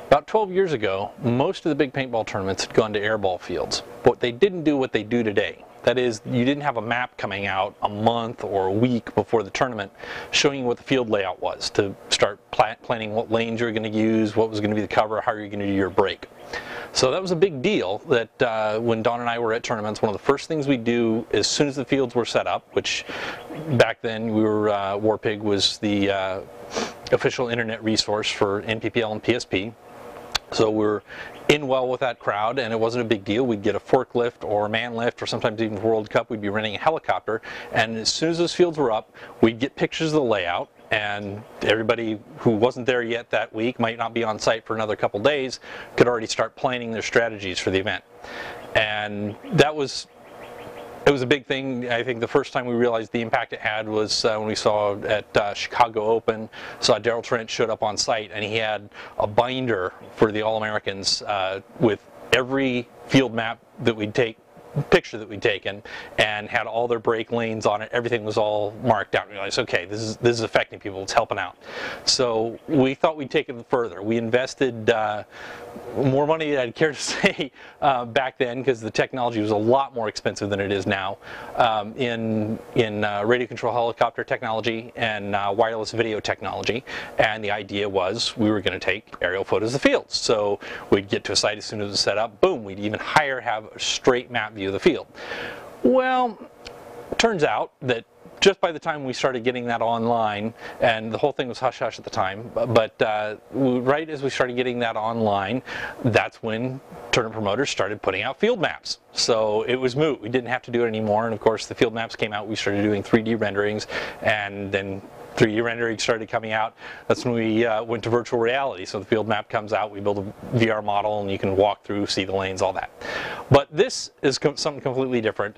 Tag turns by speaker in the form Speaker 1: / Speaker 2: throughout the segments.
Speaker 1: About 12 years ago, most of the big paintball tournaments had gone to airball fields, but they didn't do what they do today. That is, you didn't have a map coming out a month or a week before the tournament showing you what the field layout was to start planning what lanes you're going to use, what was going to be the cover, how you're going to do your break. So that was a big deal that when Don and I were at tournaments, one of the first things we do as soon as the fields were set up, which back then we were, Warpig was the official internet resource for NPPL and PSP. So we're in well with that crowd, and it wasn't a big deal. We'd get a forklift or a man lift, or sometimes even World Cup, we'd be renting a helicopter. And as soon as those fields were up, we'd get pictures of the layout, and everybody who wasn't there yet that week, might not be on site for another couple days, could already start planning their strategies for the event. And it was a big thing. I think the first time we realized the impact it had was when we saw at Chicago Open, saw Daryl Trent showed up on site, and he had a binder for the All-Americans with every field map that we'd picture that we'd taken, and had all their break lanes on it. Everything was all marked out. We realized, okay, this is affecting people. It's helping out. So we thought we'd take it further. We invested more money than I'd care to say back then, because the technology was a lot more expensive than it is now, in radio control helicopter technology and wireless video technology. And the idea was we were going to take aerial photos of the fields. So we'd get to a site as soon as it was set up. Boom, we'd even have a straight map view of the field. Well, turns out that just by the time we started getting that online, and the whole thing was hush-hush at the time, but right as we started getting that online, that's when tournament promoters started putting out field maps. So it was moot. We didn't have to do it anymore, and of course the field maps came out. We started doing 3D renderings, and then 3D rendering started coming out. That's when we went to virtual reality. So the field map comes out, we build a VR model, and you can walk through, see the lanes, all that. But this is something completely different.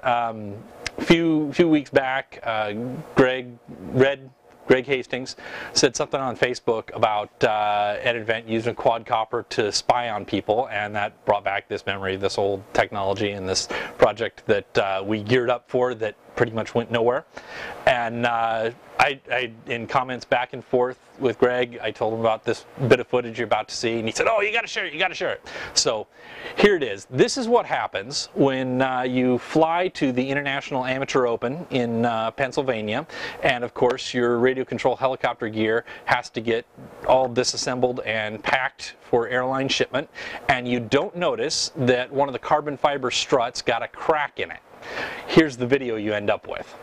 Speaker 1: Few weeks back, Greg Hastings said something on Facebook about at an event using a quadcopter to spy on people, and that brought back this memory, this old technology, and this project that we geared up for that pretty much went nowhere. And I, in comments back and forth with Greg, I told him about this bit of footage you're about to see, and he said, "Oh, you got to share it, you got to share it." So here it is. This is what happens when you fly to the International Amateur Open in Pennsylvania, and of course your radio control helicopter gear has to get all disassembled and packed for airline shipment, and you don't notice that one of the carbon fiber struts got a crack in it. Here's the video you end up with.